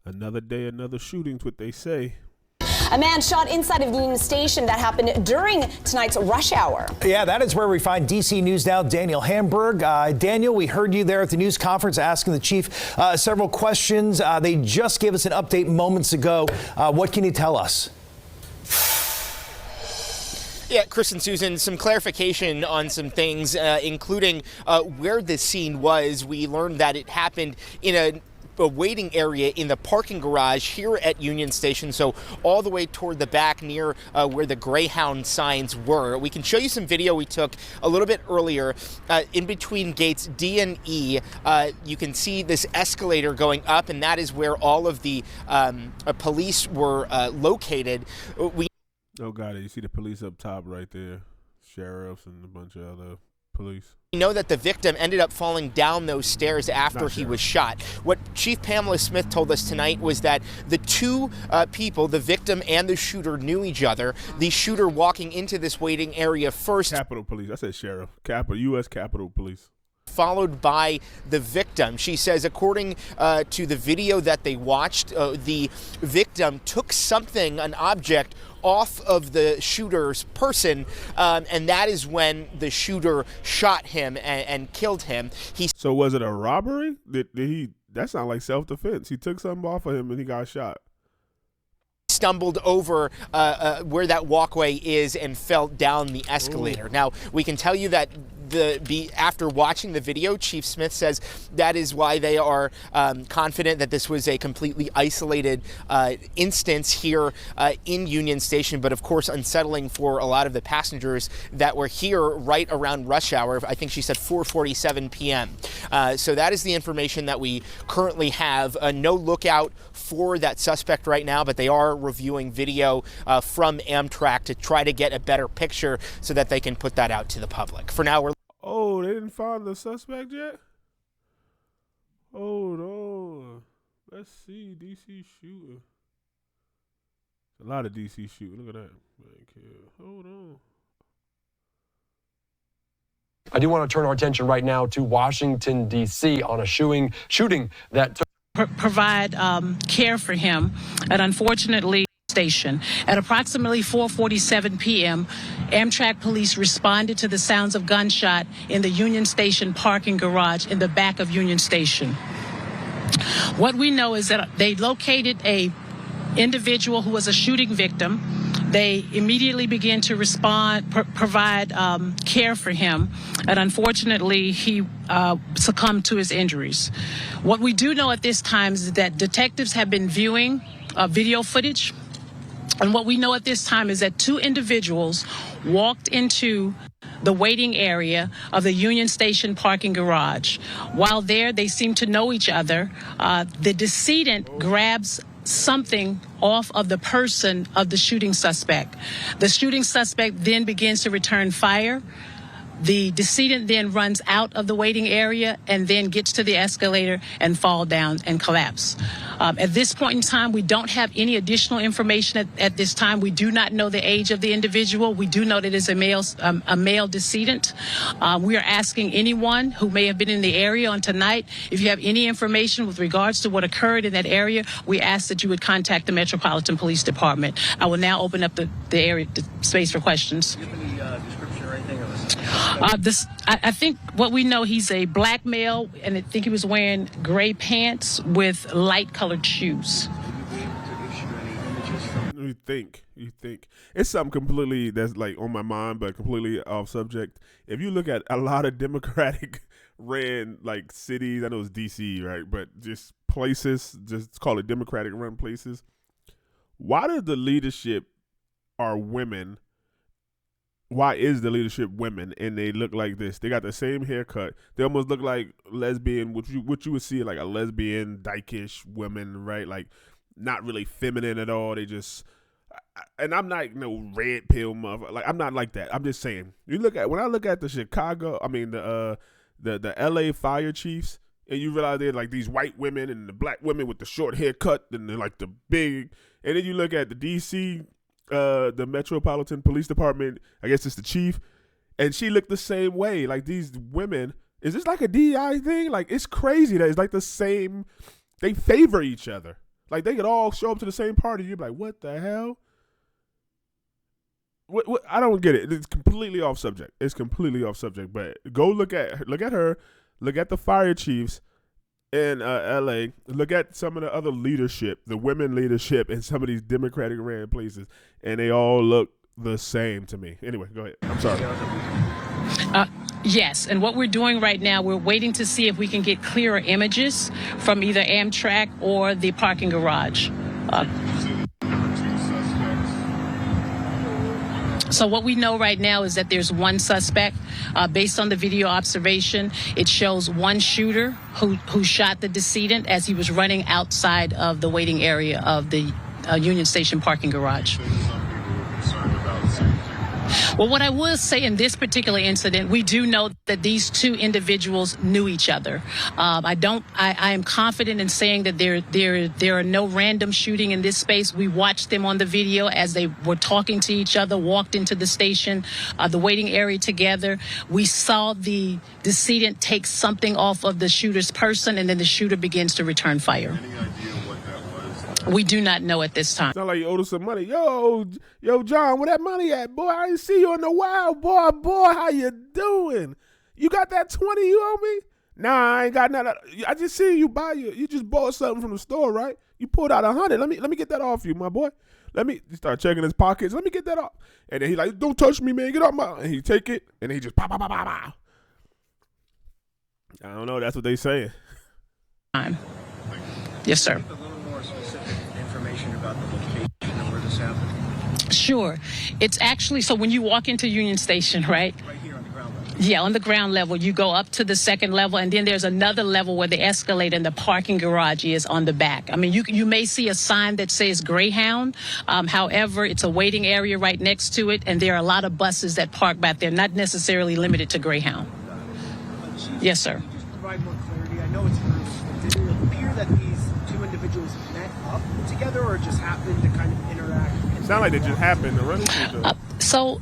Another day, another shooting's what they say. A man shot inside of Union Station. That happened during tonight's rush hour. Yeah, that is where we find DC News Now Daniel Hamburg. Daniel, we heard you there at the news conference asking the chief several questions. They just gave us an update moments ago. What can you tell us? Yeah, Chris and Susan, some clarification on some things, including where this scene was. We learned that it happened in a waiting area in the parking garage here at Union Station, so all the way toward the back near where the Greyhound signs were. We can show you some video we took a little bit earlier in between gates D and E. You can see this escalator going up, and that is where all of the police were located. Oh, God, you see the police up top right there. Sheriffs and a bunch of other police. We know that the victim ended up falling down those stairs after he was shot. What Chief Pamela Smith told us tonight was that the two people, the victim and the shooter, knew each other. The shooter walking into this waiting area first. Capitol Police. I said sheriff. U.S. Capitol Police. Followed by the victim. She says, according to the video that they watched, the victim took something, an object, off of the shooter's person, and that is when the shooter shot him and killed him. So was it a robbery? Did he? That sounds like self-defense. He took something off of him and he got shot. Stumbled over where that walkway is and fell down the escalator. Ooh. Now, we can tell you that after watching the video, Chief Smith says that is why they are confident that this was a completely isolated instance here in Union Station, but of course unsettling for a lot of the passengers that were here right around rush hour. I think she said 4:47 p.m. So that is the information that we currently have. No lookout for that suspect right now, but they are reviewing video from Amtrak to try to get a better picture so that they can put that out to the public. For now, we're... Oh, they didn't find the suspect yet? Hold on. Let's see. DC shooter. A lot of DC shooting. Look at that. Hold on. I do want to turn our attention right now to Washington, D.C. on a shooting that took... Provide care for him, and unfortunately, station. At approximately 4:47 p.m., Amtrak police responded to the sounds of gunshot in the Union Station parking garage in the back of Union Station. What we know is that they located a individual who was a shooting victim. They immediately began to respond, provide care for him, and unfortunately, he succumbed to his injuries. What we do know at this time is that detectives have been viewing video footage, and what we know at this time is that two individuals walked into the waiting area of the Union Station parking garage. While there, they seem to know each other. The decedent grabs something off of the person of the shooting suspect. The shooting suspect then begins to return fire. The decedent then runs out of the waiting area and then gets to the escalator and fall down and collapse. At this point in time, we don't have any additional information at this time. We do not know the age of the individual. We do know that it is a male decedent. We are asking anyone who may have been in the area on tonight, if you have any information with regards to what occurred in that area, we ask that you would contact the Metropolitan Police Department. I will now open up the area, the space for questions. Do you have any description or anything of this? I think what we know, he's a black male, and I think he was wearing gray pants with light-colored shoes. You think it's something completely that's like on my mind, but completely off subject. If you look at a lot of Democratic ran like cities, I know it's DC, right? But just places, just call it Democratic run places. Why does the leadership are women? Why is the leadership women and they look like this? They got the same haircut. They almost look like lesbian, what you would see like a lesbian, dykish women, right? Like not really feminine at all. They just, and I'm not no red pill mother. Like I'm not like that. I'm just saying. When I look at the the LA fire chiefs, and you realize they're like these white women and the black women with the short haircut and they're like the big, and then you look at the DC. The Metropolitan Police Department, I guess it's the chief, and she looked the same way. Like these women, is this like a DEI thing? Like it's crazy that it's like the same. They favor each other. Like, they could all show up to the same party. You'd be like, what the hell? What? I don't get it. It's completely off subject. But go look at her, look at the fire chiefs in L.A. Look at some of the other leadership, the women leadership in some of these Democratic ran places, and they all look the same to me. Anyway, go ahead. I'm sorry. Yes, and what we're doing right now, we're waiting to see if we can get clearer images from either Amtrak or the parking garage. So what we know right now is that there's one suspect. Based on the video observation, it shows one shooter who shot the decedent as he was running outside of the waiting area of the Union Station parking garage. Well, what I will say in this particular incident, we do know that these two individuals knew each other. I am confident in saying that there are no random shooting in this space. We watched them on the video as they were talking to each other, walked into the station, the waiting area together. We saw the decedent take something off of the shooter's person, and then the shooter begins to return fire. We do not know at this time. Sound like you owed us some money. Yo, John, where that money at, boy? I ain't see you in a while, boy. How you doing? You got that 20 you owe me? Nah, I ain't got nothing. I just see you you just bought something from the store, right? You pulled out 100. Let me get that off you, my boy. Let me start checking his pockets. Let me get that off. And then he like, don't touch me, man. Get off my. And he take it, and he just pop. I don't know. That's what they saying. Yes, sir. About the location of where this happened? Sure. It's actually, so when you walk into Union Station, right? Right here on the ground level. Yeah, on the ground level, you go up to the second level, and then there's another level where the escalator and the parking garage is on the back. I mean, you may see a sign that says Greyhound. However, it's a waiting area right next to it, and there are a lot of buses that park back there, not necessarily limited to Greyhound. Yes, sir. Can you just provide more clarity? I know it's early, but did it appear that these two individuals met up together or just happened to kind of interact? Sound like they just happened to run into each other. So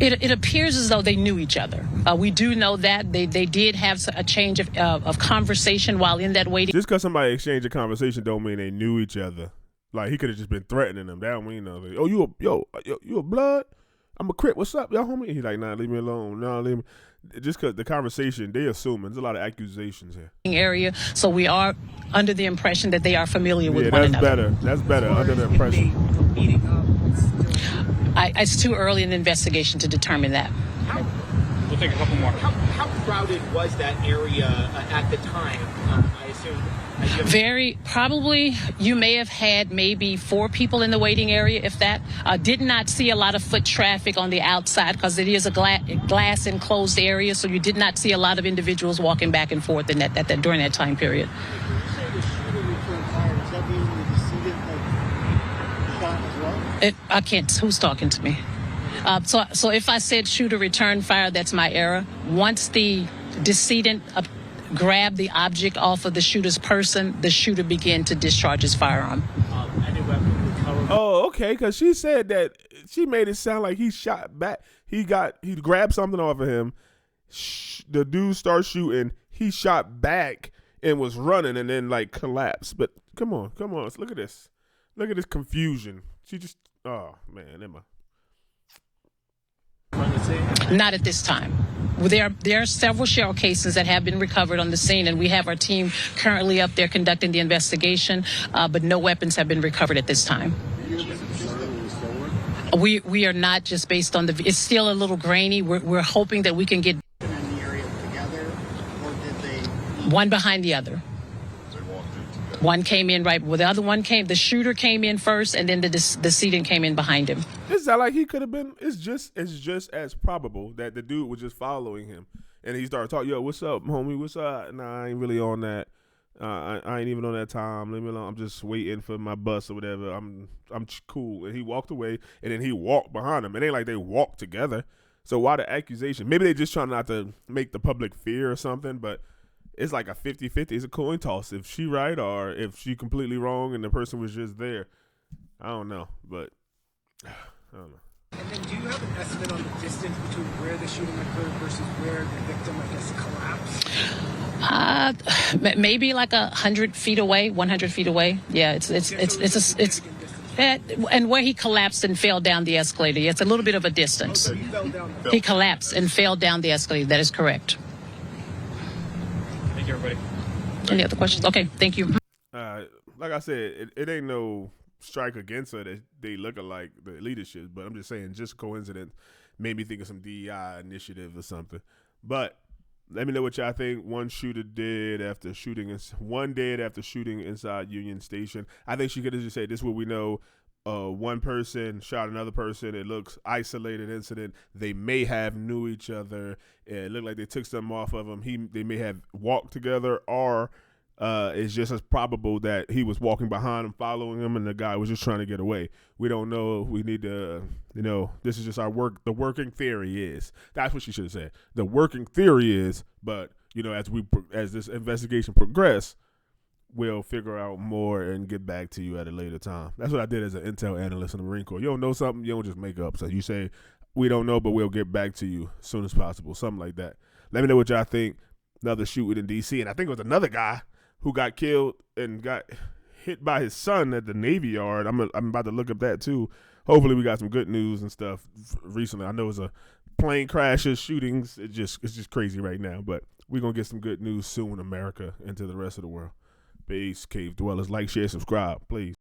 it appears as though they knew each other. We do know that they did have a change of conversation while in that waiting. Just because somebody exchanged a conversation don't mean they knew each other. Like, he could have just been threatening them. That don't mean nothing. Like, oh, you a blood? I'm a Crip. What's up, y'all, homie? He's like, nah, leave me alone. Nah, leave me. Just because the conversation, they assuming. There's a lot of accusations here. Area, so we are under the impression that they are familiar with one another. That's better. Under the impression. It's too early in the investigation to determine that. We'll take a couple more. How crowded was that area at the time? I assume. Very probably. You may have had maybe 4 people in the waiting area, if that. Did not see a lot of foot traffic on the outside because it is a glass enclosed area, so you did not see a lot of individuals walking back and forth in that during that time period. I can't. Who's talking to me? So if I said shooter return fire, that's my error. Once the decedent grabbed the object off of the shooter's person, the shooter began to discharge his firearm. Oh, okay, because she said that she made it sound like he shot back. He grabbed something off of him. The dude started shooting. He shot back and was running and then like collapsed. But come on. Let's look at this. Look at this confusion. She just, oh man, Emma. Not at this time. There are several shell cases that have been recovered on the scene, and we have our team currently up there conducting the investigation, but no weapons have been recovered at this time. We are not, just based on it's still a little grainy. We're hoping that we can get one behind the other. One came in right, well, the other one the shooter came in first, and then the decedent came in behind him. It's not like he could have been, it's just as probable that the dude was just following him. And he started talking, yo, what's up, homie, what's up? Nah, I ain't really on that. I ain't even on that time. Leave me alone. I'm just waiting for my bus or whatever. I'm cool. And he walked away, and then he walked behind him. It ain't like they walked together. So why the accusation? Maybe they just trying not to make the public fear or something, but it's like a 50-50. It's a coin toss. If she right or if she completely wrong and the person was just there. I don't know, but I don't know. And then do you have an estimate on the distance between where the shooting occurred versus where the victim, I guess, collapsed? Maybe like 100 feet away, 100 feet away. Yeah, it's and where he collapsed and fell down the escalator. It's a little bit of a distance. So he fell down. He collapsed and fell down the escalator. That is correct. Thank you, everybody. Any other questions? Okay, thank you. Like I said, it ain't no strike against her that they look alike, the leadership, but I'm just saying, just coincidence made me think of some DEI initiative or something. But let me know what y'all think. One dead after shooting inside Union Station. I think she could have just said, this is what we know. One person shot another person. It looks isolated incident. They may have knew each other. It looked like they took something off of him. They may have walked together, or it's just as probable that he was walking behind him, following him, and the guy was just trying to get away. We don't know. We need to, this is just our work. The working theory is. That's what she should have said. The working theory is, but, as this investigation progresses, we'll figure out more and get back to you at a later time. That's what I did as an intel analyst in the Marine Corps. You don't know something, you don't just make up. So you say, we don't know, but we'll get back to you as soon as possible. Something like that. Let me know what y'all think. Another shooting in D.C. And I think it was another guy who got killed and got hit by his son at the Navy Yard. I'm about to look up that too. Hopefully we got some good news and stuff recently. I know it's a plane crashes, shootings. It's just crazy right now. But we're going to get some good news soon, America, and to the rest of the world. Peace, Cave Dwellers. Like, share, subscribe, please.